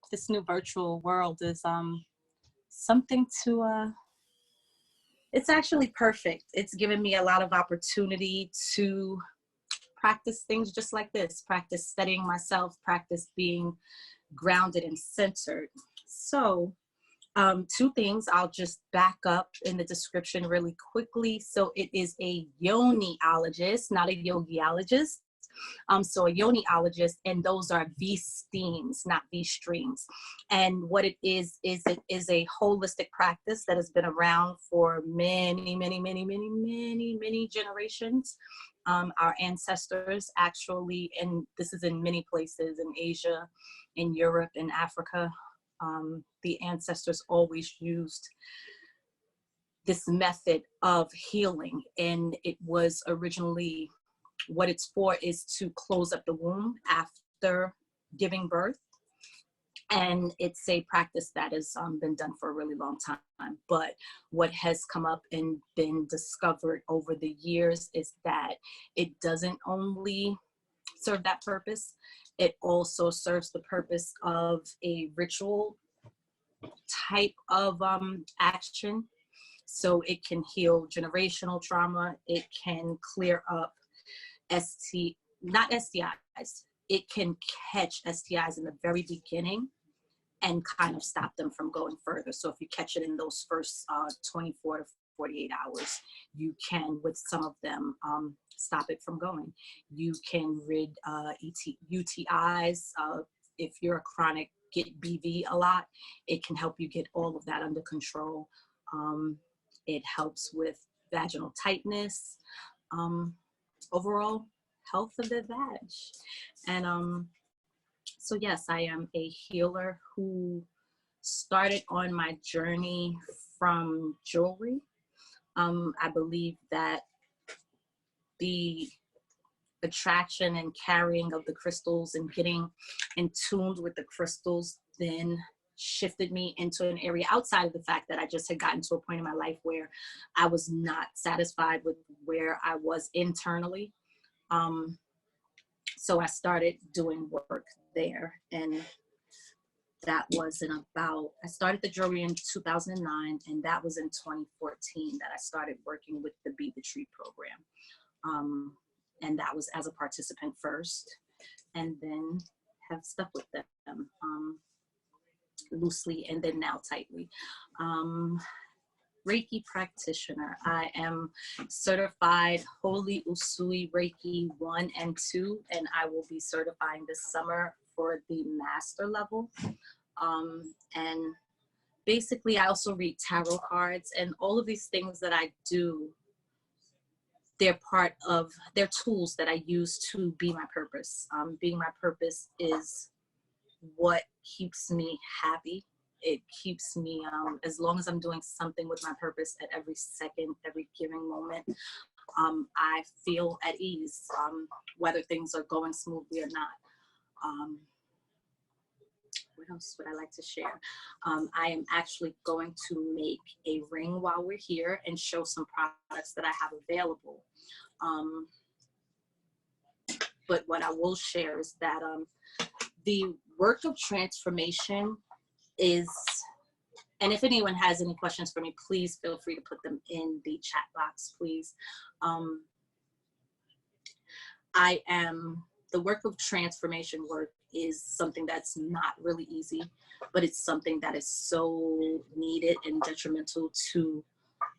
this new virtual world is something to it's actually perfect. It's given me a lot of opportunity to practice things just like this, practice studying myself, practice being grounded and centered. So two things, I'll just back up in the description really quickly. So it is a yoniologist, not a yogiologist. So a yoniologist, and those are V-steams, not V-streams. And what it is it is a holistic practice that has been around for many, many, many, many, many, many generations. Our ancestors actually, and this is in many places in Asia, in Europe, in Africa, the ancestors always used this method of healing. And it was originally, what it's for is to close up the womb after giving birth. And it's a practice that has been done for a really long time. But what has come up and been discovered over the years is that it doesn't only serve that purpose, it also serves the purpose of a ritual type of action. So it can heal generational trauma, it can clear up not STIs, it can catch STIs in the very beginning and kind of stop them from going further. So if you catch it in those first 24 to 48 hours, you can, with some of them, stop it from going. You can rid UTIs. If you're a chronic, get BV a lot, it can help you get all of that under control. It helps with vaginal tightness, overall health of the vag. And so yes, I am a healer who started on my journey from jewelry. I believe that the attraction and carrying of the crystals and getting in tuned with the crystals then shifted me into an area outside of the fact that I just had gotten to a point in my life where I was not satisfied with where I was internally. So I started doing work there, and that was I started the jewelry in 2009, and that was in 2014 that I started working with the Be the Tree program. And that was as a participant first, and then have stuck with them loosely and then now tightly. Reiki practitioner. I am certified Holy Usui Reiki 1 and 2, and I will be certifying this summer for the master level. And basically, I also read tarot cards, and all of these things that I do, they're tools that I use to be my purpose. Being my purpose is what keeps me happy. It keeps me, as long as I'm doing something with my purpose at every second, every giving moment, I feel at ease, whether things are going smoothly or not. What else would I like to share? I am actually going to make a ring while we're here and show some products that I have available. But what I will share is that the work of transformation is, and if anyone has any questions for me, please feel free to put them in the chat box, please. The work of transformation work is something that's not really easy, but it's something that is so needed and detrimental to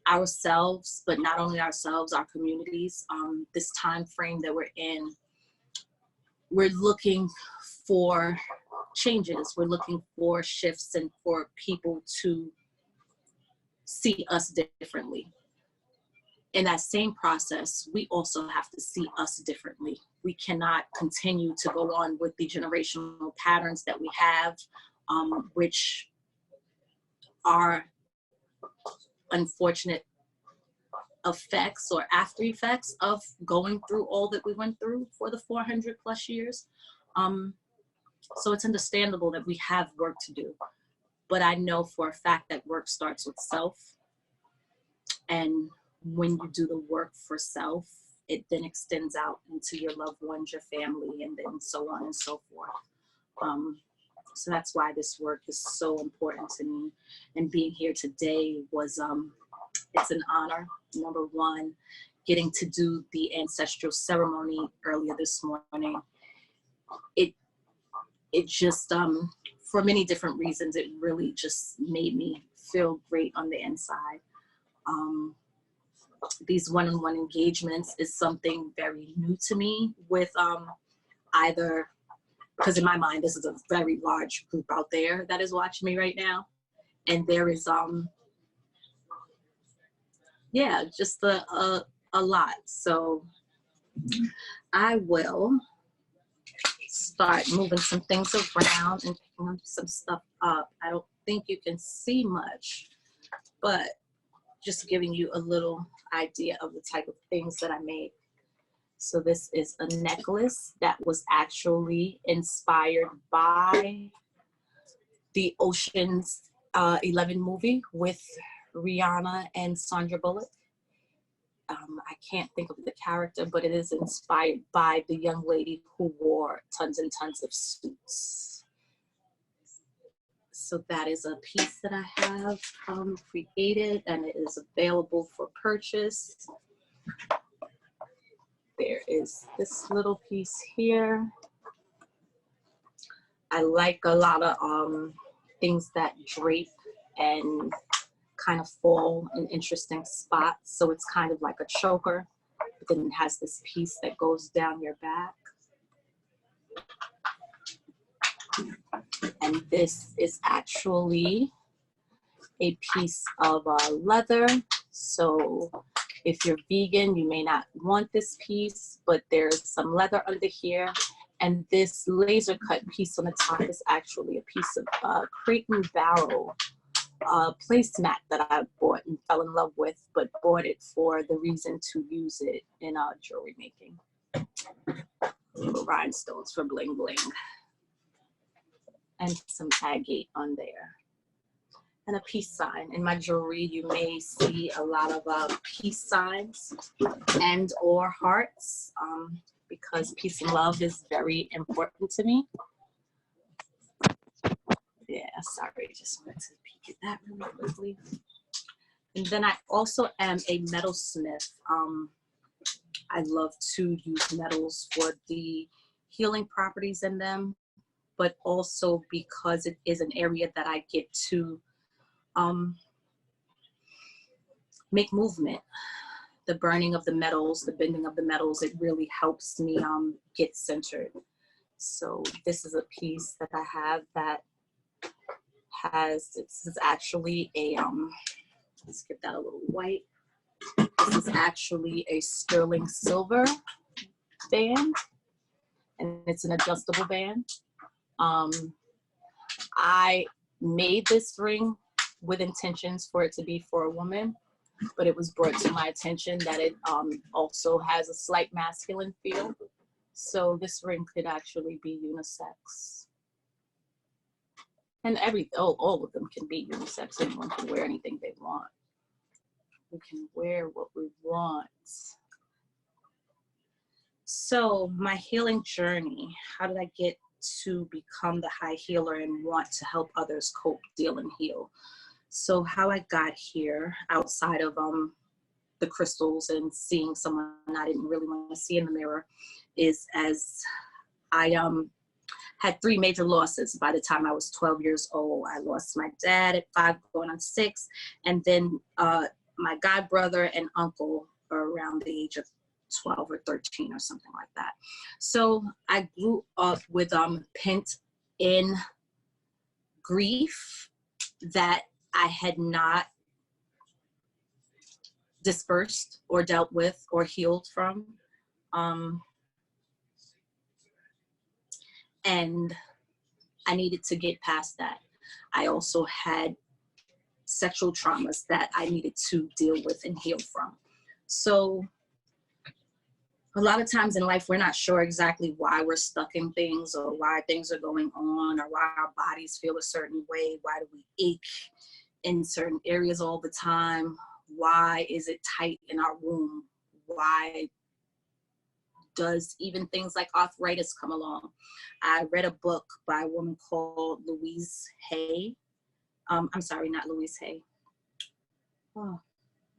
ourselves, but not only ourselves, our communities. This time frame that we're in, we're looking for changes, we're looking for shifts, and for people to see us differently. In that same process, we also have to see us differently. We cannot continue to go on with the generational patterns that we have, which are unfortunate effects or after effects of going through all that we went through for the 400 plus years. So it's understandable that we have work to do, but I know for a fact that work starts with self. And when you do the work for self, it then extends out into your loved ones, your family, and then so on and so forth. So that's why this work is so important to me. And being here today was, it's an honor. Number one, getting to do the ancestral ceremony earlier this morning. It just, for many different reasons, it really just made me feel great on the inside. These one-on-one engagements is something very new to me with either, because in my mind, this is a very large group out there that is watching me right now. And there is, yeah, just a lot. So I will start moving some things around and picking some stuff up. I don't think you can see much, but just giving you a little idea of the type of things that I make. So this is a necklace that was actually inspired by the Ocean's 11 movie with Rihanna and Sandra Bullock. I can't think of the character, but it is inspired by the young lady who wore tons and tons of suits. So that is a piece that I have created, and it is available for purchase. There is this little piece here. I like a lot of things that drape and kind of fall in interesting spots. So it's kind of like a choker, but then it has this piece that goes down your back. And this is actually a piece of leather. So if you're vegan, you may not want this piece, but there's some leather under here. And this laser cut piece on the top is actually a piece of Crate & Barrel placemat that I bought and fell in love with, but bought it for the reason to use it in jewelry making. Little rhinestones for bling bling. And some agate on there. And a peace sign. In my jewelry, you may see a lot of peace signs and or hearts, because peace and love is very important to me. Yeah, sorry, just wanted to peek at that really quickly. And then I also am a metalsmith. I love to use metals for the healing properties in them, but also because it is an area that I get to make movement. The burning of the metals, the bending of the metals, it really helps me get centered. So this is a piece that I have that has, this is actually a, let's give that a little white. This is actually a sterling silver band, and it's an adjustable band. I made this ring with intentions for it to be for a woman, but it was brought to my attention that it also has a slight masculine feel. So this ring could actually be unisex. And all of them can be unisex. Anyone can wear anything they want. We can wear what we want. So my healing journey, how did I get to become the high healer and want to help others cope, deal, and heal? So how I got here, outside of the crystals and seeing someone I didn't really want to see in the mirror, is as I had 3 major losses by the time I was 12 years old. I lost my dad at 5 going on 6, and then my god brother and uncle around the age of 12 or 13 or something like that. So I grew up with pent-in grief that I had not dispersed or dealt with or healed from. And I needed to get past that. I also had sexual traumas that I needed to deal with and heal from. So a lot of times in life, we're not sure exactly why we're stuck in things or why things are going on or why our bodies feel a certain way. Why do we ache in certain areas all the time? Why is it tight in our womb? Why does even things like arthritis come along. I read a book by a woman called Louise Hay. I'm sorry, not Louise Hay. Oh,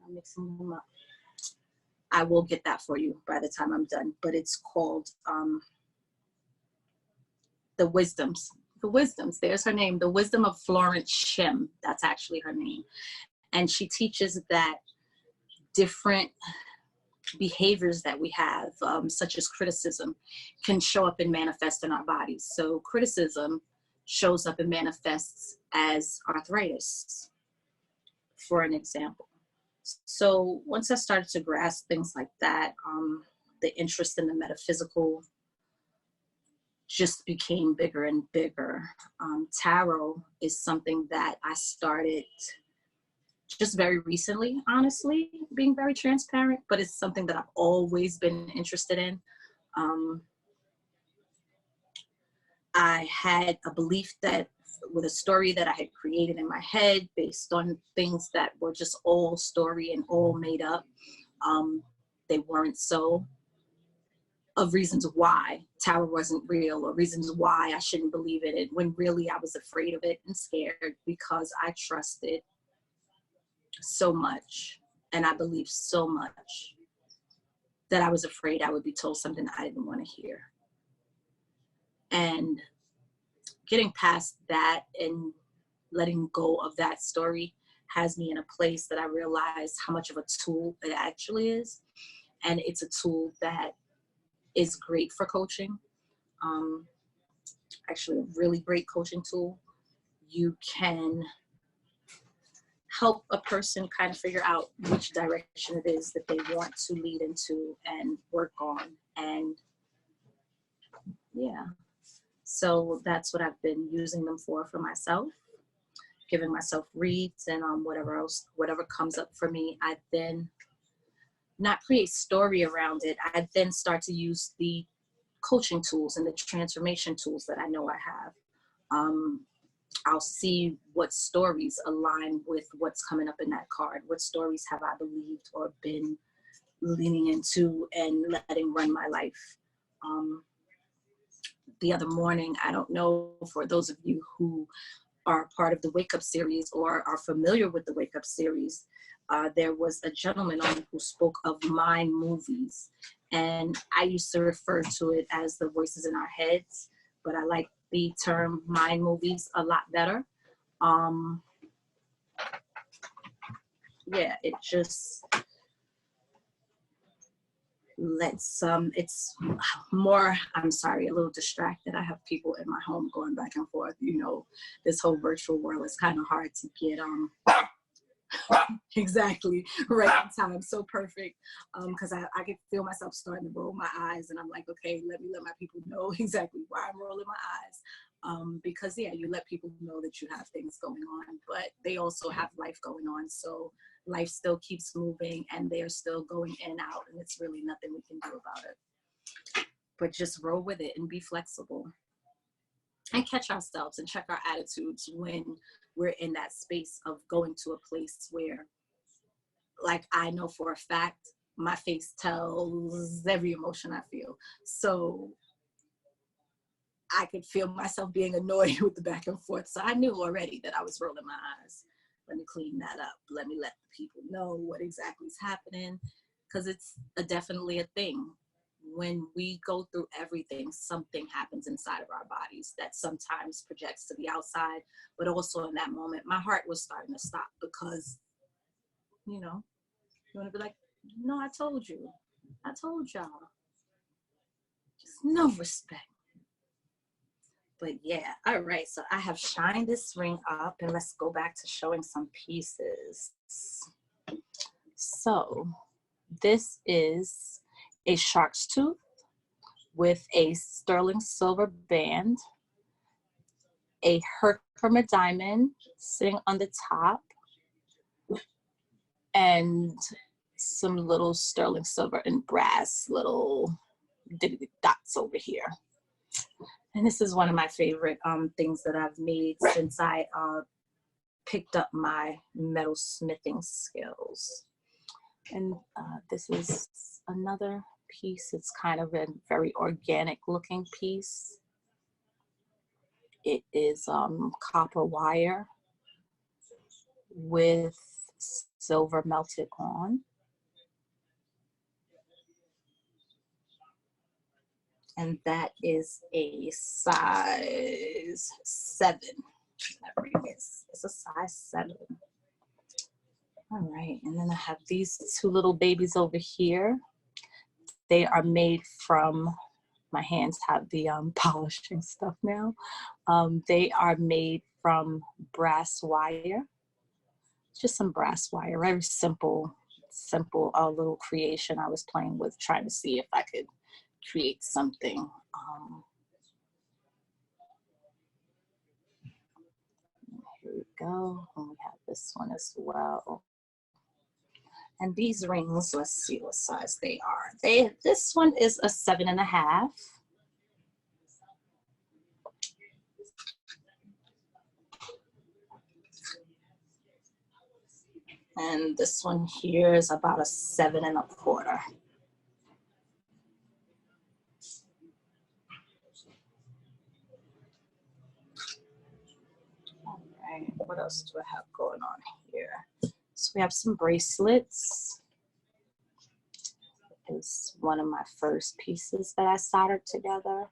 I'm mixing them up. I will get that for you by the time I'm done, but it's called The Wisdoms. The Wisdoms, there's her name, The Wisdom of Florence Shim. That's actually her name. And she teaches that different behaviors that we have, such as criticism, can show up and manifest in our bodies. So criticism shows up and manifests as arthritis, for an example. So once I started to grasp things like that, the interest in the metaphysical just became bigger and bigger. Tarot is something that I started just very recently, honestly, being very transparent, but it's something that I've always been interested in. I had a belief that with a story that I had created in my head based on things that were just all story and all made up. They weren't so, of reasons why tarot wasn't real, or reasons why I shouldn't believe in it, when really I was afraid of it and scared because I trusted so much and I believed so much that I was afraid I would be told something I didn't want to hear. And getting past that and letting go of that story has me in a place that I realize how much of a tool it actually is. And it's a tool that is great for coaching. Actually a really great coaching tool. You can help a person kind of figure out which direction it is that they want to lead into and work on. And yeah, so that's what I've been using them for myself, giving myself reads and whatever else, whatever comes up for me, I then not create story around it. I then start to use the coaching tools and the transformation tools that I know I have. I'll see what stories align with what's coming up in that card. What stories have I believed or been leaning into and letting run my life? The other morning, I don't know, for those of you who are part of the Wake Up series or are familiar with the Wake Up series, there was a gentleman on who spoke of mind movies. And I used to refer to it as the voices in our heads, but I like the term mind movies a lot better. Yeah, it just lets, it's more, I'm sorry, a little distracted. I have people in my home going back and forth. You know, this whole virtual world is kind of hard to get, exactly right on time, so perfect, because I can feel myself starting to roll my eyes, and I'm like, okay, let me let my people know exactly why I'm rolling my eyes, because yeah, you let people know that you have things going on, but they also have life going on, so life still keeps moving and they're still going in and out, and it's really nothing we can do about it, but just roll with it and be flexible and catch ourselves and check our attitudes when we're in that space of going to a place where, like, I know for a fact, my face tells every emotion I feel. So I could feel myself being annoyed with the back and forth. So I knew already that I was rolling my eyes. Let me clean that up. Let me let the people know what exactly is happening, because it's definitely a thing. When we go through everything, something happens inside of our bodies that sometimes projects to the outside, but also in that moment, my heart was starting to stop because, you know, you want to be like, no, I told you. I told y'all. Just no respect. But yeah, all right, so I have shined this ring up, and let's go back to showing some pieces. So this is a shark's tooth with a sterling silver band, a Herkimer diamond sitting on the top, and some little sterling silver and brass little dots over here. And this is one of my favorite things that I've made since I picked up my metal smithing skills. And this is another piece. It's kind of a very organic looking piece. It is copper wire with silver melted on. And that is a size 7. It's a size 7. All right, and then I have these 2 little babies over here. They are made from, my hands have the polishing stuff now. They are made from brass wire. Just some brass wire, very simple little creation I was playing with, trying to see if I could create something. Here we go, and we have this one as well. And these rings, let's see what size they are. This one is a 7.5. And this one here is about a 7.25. All right, what else do I have going on here? So we have some bracelets. It's one of my first pieces that I soldered together.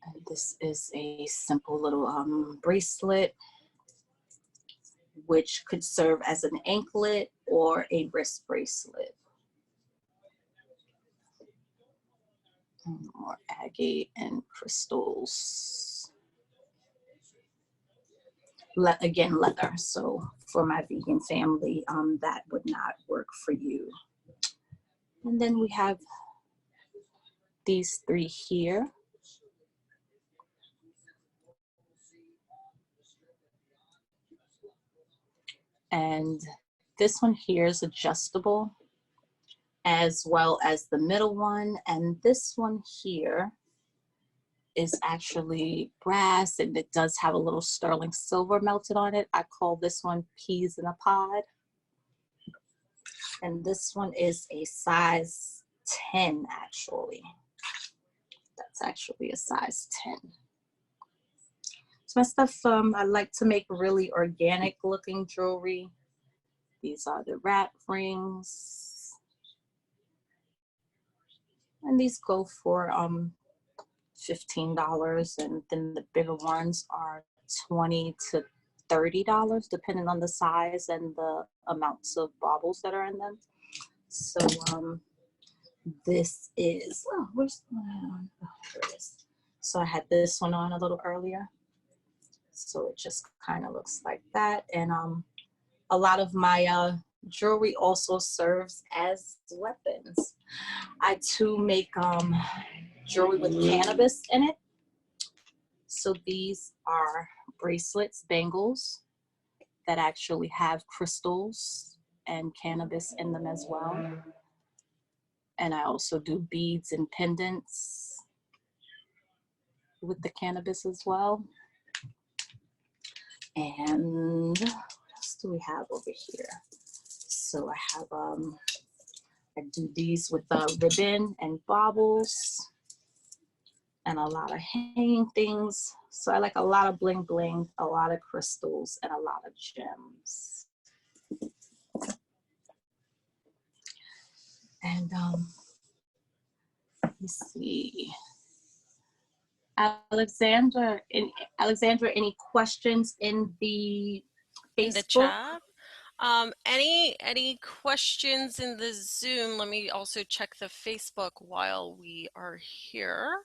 And this is a simple little bracelet, which could serve as an anklet or a wrist bracelet. And more agate and crystals. Again, leather. So for my vegan family, that would not work for you. And then we have these 3 here. And this one here is adjustable, as well as the middle one. And this one here is actually brass, and it does have a little sterling silver melted on it. I call this one peas in a pod. And this one is a size 10, actually. That's actually a size 10. So my stuff, I like to make really organic looking jewelry. These are the wrap rings. And these go for $15, and then the bigger ones are $20 to $30, depending on the size and the amounts of baubles that are in them. So this is, oh, where's the one? Oh, here it is. So I had this one on a little earlier. So it just kind of looks like that. And a lot of my jewelry also serves as weapons. I too make jewelry with cannabis in it. So these are bracelets, bangles that actually have crystals and cannabis in them as well. And I also do beads and pendants with the cannabis as well. And what else do we have over here? So I have, I do these with ribbon and baubles and a lot of hanging things. So I like a lot of bling bling, a lot of crystals, and a lot of gems. And let me see. Alexandra, any questions in the Facebook? In the chat. Any questions in the Zoom? Let me also check the Facebook while we are here.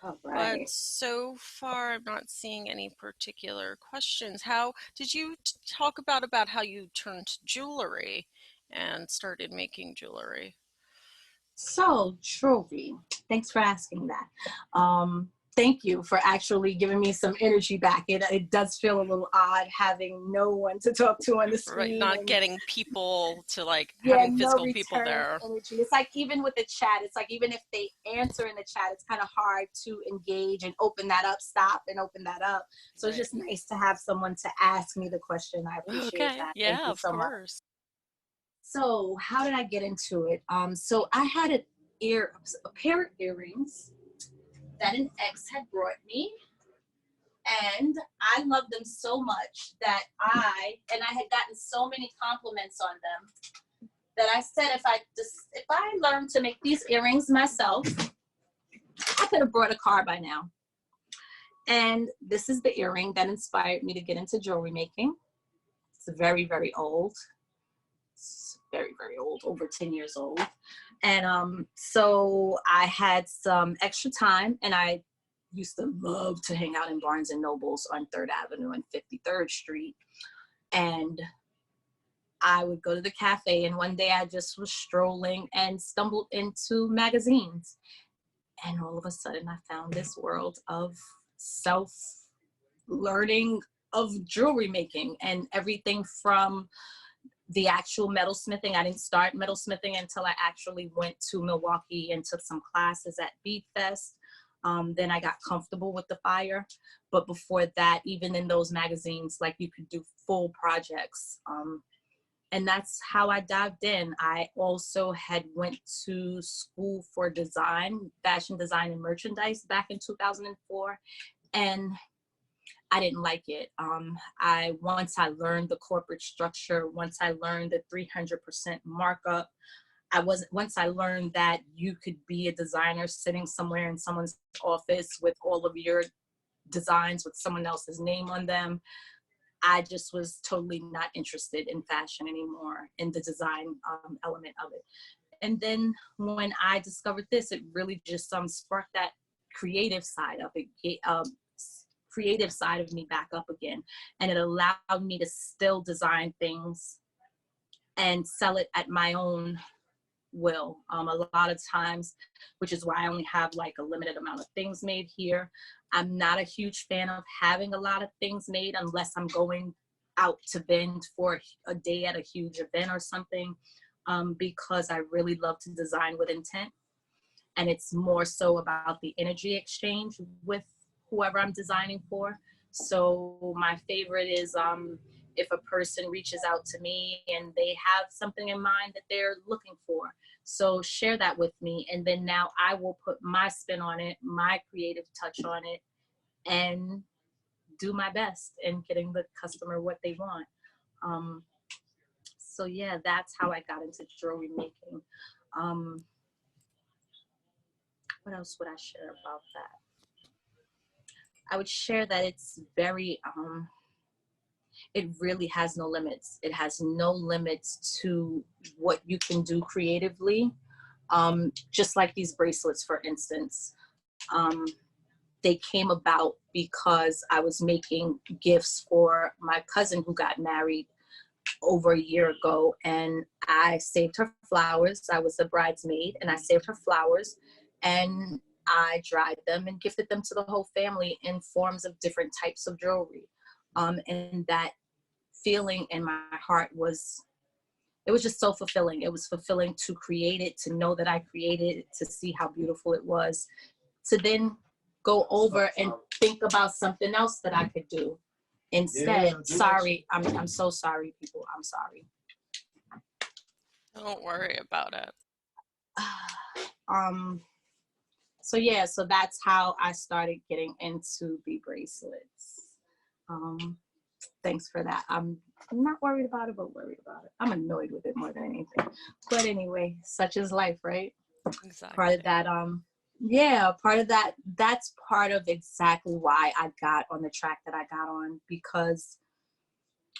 All right. But so far, I'm not seeing any particular questions. How did you talk about how you turned to jewelry and started making jewelry? So jewelry, thanks for asking that. thank you for actually giving me some energy back. It does feel a little odd having no one to talk to on the Right, screen, not and getting people to like yeah, having no physical people return there. energy. It's like even with the chat, it's like even if they answer in the chat, it's kind of hard to engage and open that up, stop and open that up. So it's Right. just nice to have someone to ask me the question. I appreciate Okay. that. Thank Yeah, you of so much. course. So how did I get into it? So I had a pair of earrings that an ex had brought me, and I loved them so much that I had gotten so many compliments on them that I said if I learned to make these earrings myself, I could have brought a car by now. And this is the earring that inspired me to get into jewelry making. It's very, very old. It's very, very old, over 10 years old. And so I had some extra time, and I used to love to hang out in Barnes and Nobles on 3rd Avenue and 53rd Street. And I would go to the cafe, and one day I just was strolling and stumbled into magazines. And all of a sudden I found this world of self-learning of jewelry making, and everything from the actual metalsmithing. I didn't start metalsmithing until I actually went to Milwaukee and took some classes at Bead Fest. Then I got comfortable with the fire. But before that, even in those magazines, like you could do full projects. And that's how I dived in. I also had went to school for design, fashion design and merchandise back in 2004. And I didn't like it. Once I learned the corporate structure, once I learned the 300% markup, once I learned that you could be a designer sitting somewhere in someone's office with all of your designs with someone else's name on them, I just was totally not interested in fashion anymore, in the design element of it. And then when I discovered this, it really just sparked that creative side of it, creative side of me back up again. And it allowed me to still design things and sell it at my own will. A lot of times, which is why I only have like a limited amount of things made here. I'm not a huge fan of having a lot of things made unless I'm going out to vend for a day at a huge event or something, because I really love to design with intent. And it's more so about the energy exchange with whoever I'm designing for. So my favorite is if a person reaches out to me and they have something in mind that they're looking for. So share that with me, and then now I will put my spin on it, my creative touch on it, and do my best in getting the customer what they want. So yeah, that's how I got into jewelry making. What else would I share about that? I would share that it's very, it really has no limits. It has no limits to what you can do creatively. Just like these bracelets, for instance. They came about because I was making gifts for my cousin who got married over a year ago, and I saved her flowers. I was a bridesmaid, and I saved her flowers, and I dried them and gifted them to the whole family in forms of different types of jewelry. And that feeling in my heart it was just so fulfilling. It was fulfilling to create it, to know that I created it, to see how beautiful it was, to then go over and think about something else that I could do instead. Sorry, I'm so sorry, people. I'm sorry. Don't worry about it. So yeah, so that's how I started getting into the bracelets. Thanks for that. I'm not worried about it, but worried about it. I'm annoyed with it more than anything. But anyway, such is life, right? Exactly. Part of that, that's part of exactly why I got on the track that I got on, because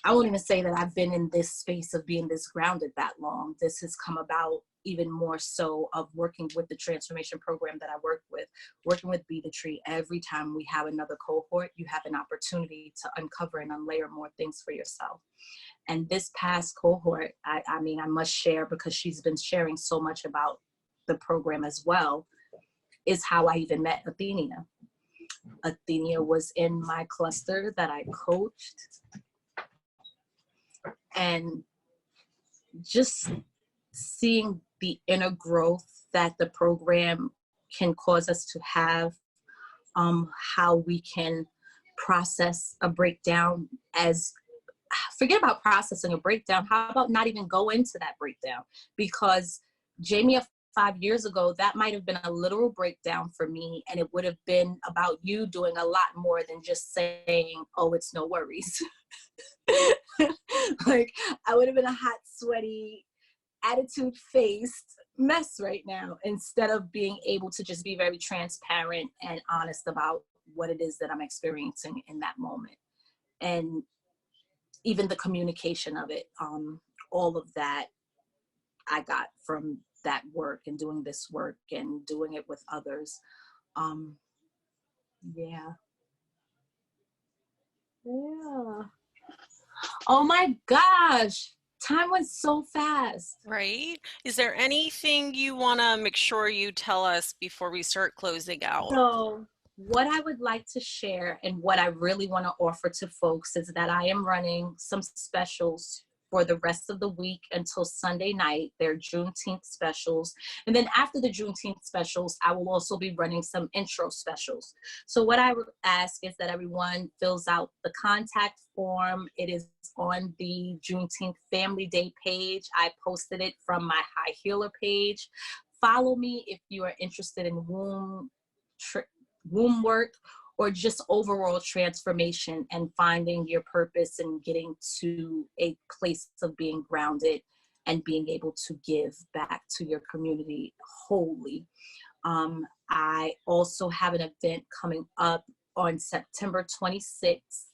I won't even say that I've been in this space of being this grounded that long. This has come about even more so of working with the transformation program that I work with, working with Be the Tree. Every time we have another cohort, you have an opportunity to uncover and unlayer more things for yourself. And this past cohort, I mean, I must share because she's been sharing so much about the program as well, is how I even met Athenia. Athenia was in my cluster that I coached. And just seeing the inner growth that the program can cause us to have, how we can process a breakdown as, forget about processing a breakdown, how about not even go into that breakdown? Because Jaimie of 5 years ago, that might have been a literal breakdown for me, and it would have been about you doing a lot more than just saying, oh, it's no worries. Like, I would have been a hot, sweaty, attitude-faced mess right now, instead of being able to just be very transparent and honest about what it is that I'm experiencing in that moment. And even the communication of it, all of that I got from that work and doing this work and doing it with others. Yeah. Yeah. Oh my gosh. Time went so fast. Right? Is there anything you want to make sure you tell us before we start closing out? So what I would like to share and what I really want to offer to folks is that I am running some specials for the rest of the week until Sunday night. They're Juneteenth specials. And then after the Juneteenth specials, I will also be running some intro specials. So what I would ask is that everyone fills out the contact form. It is on the Juneteenth Family Day page. I posted it from my High Healer page. Follow me if you are interested in womb work or just overall transformation and finding your purpose and getting to a place of being grounded and being able to give back to your community wholly. I also have an event coming up on September 26th.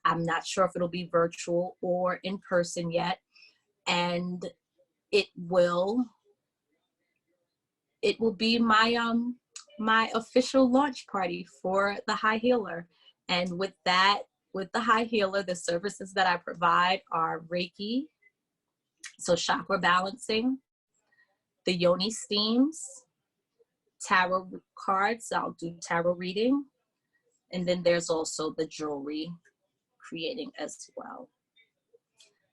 I'm not sure if it'll be virtual or in person yet. And it will be my official launch party for the High Healer. And with the High Healer, the services that I provide are Reiki, so chakra balancing, the Yoni steams, tarot cards, I'll do tarot reading, and then there's also the jewelry creating as well.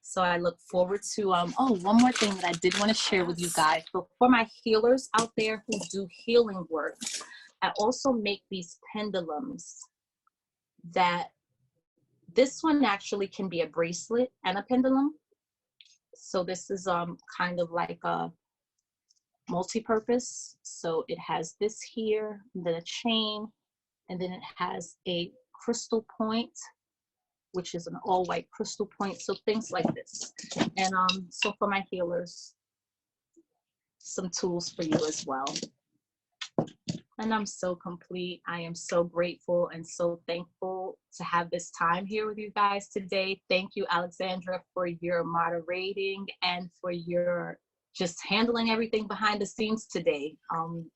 So I look forward to, one more thing that I did want to share with you guys. So for my healers out there who do healing work, I also make these pendulums that this one actually can be a bracelet and a pendulum. So this is kind of like a multi-purpose. So it has this here, and then a chain, and then it has a crystal point, which is an all-white crystal point. So things like this. And so for my healers, some tools for you as well. And I'm so complete. I am so grateful and so thankful to have this time here with you guys today. Thank you, Alexandra, for your moderating and for your just handling everything behind the scenes today.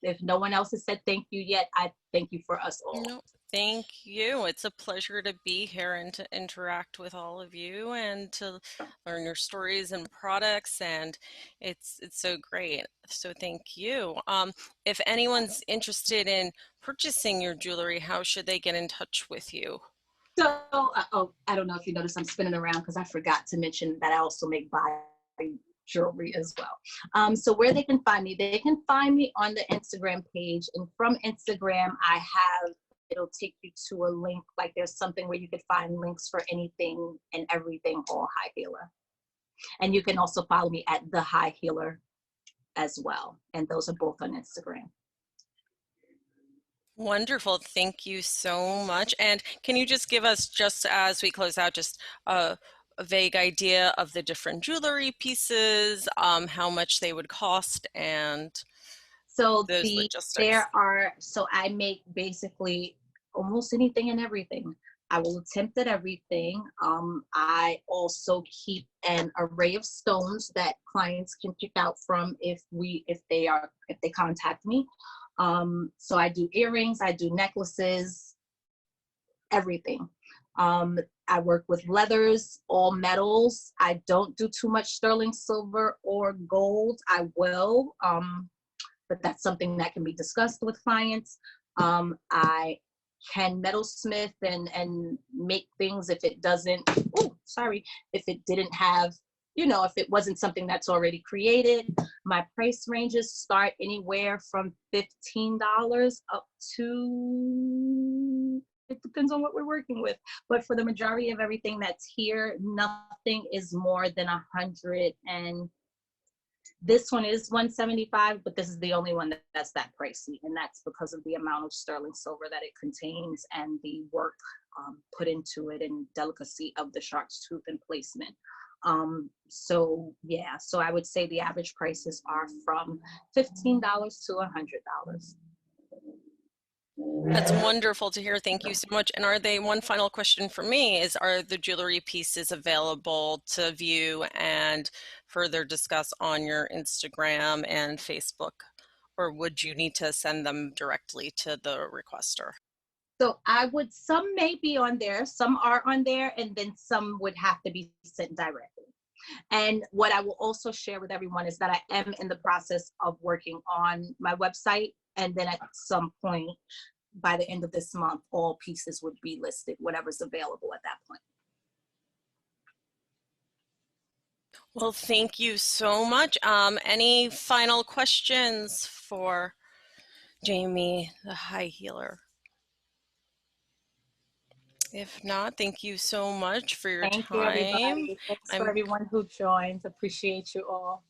If no one else has said thank you yet, I thank you for us all. No, thank you. It's a pleasure to be here and to interact with all of you and to learn your stories and products, and it's so great. So thank you. If anyone's interested in purchasing your jewelry, how should they get in touch with you? So, I don't know if you noticed I'm spinning around because I forgot to mention that I also make body jewelry as well. So where they can find me on the Instagram page, and from Instagram it'll take you to a link, like there's something where you could find links for anything and everything, all High Healer. And you can also follow me at the High Healer as well, and those are both on Instagram. Wonderful. Thank you so much. And can you just give us, just as we close out, just a vague idea of the different jewelry pieces, how much they would cost, and so those logistics? So I make basically almost anything and everything. I will attempt at everything. I also keep an array of stones that clients can pick out from if they contact me. So I do earrings, I do necklaces, everything. I work with leathers, all metals. I don't do too much sterling silver or gold. I will, but that's something that can be discussed with clients. I can metalsmith and make things if it doesn't, oh, sorry, if it didn't have, you know, if it wasn't something that's already created. My price ranges start anywhere from $15 up to, it depends on what we're working with. But for the majority of everything that's here, nothing is more than 100. And this one is 175, but this is the only one that's that pricey, and that's because of the amount of sterling silver that it contains and the work put into it and delicacy of the shark's tooth and placement. So yeah, so I would say the average prices are from $15 to $100. That's wonderful to hear. Thank you so much. And are they, one final question for me is, are the jewelry pieces available to view and further discuss on your Instagram and Facebook? Or would you need to send them directly to the requester? So I would, some may be on there, some are on there, and then some would have to be sent directly. And what I will also share with everyone is that I am in the process of working on my website. And then at some point, by the end of this month, all pieces would be listed, whatever's available at that point. Well, thank you so much. Any final questions for Jaimie, the high healer? If not, thank you so much for your Thank you, time. everybody. Thanks for I'm everyone who joined. Appreciate you all.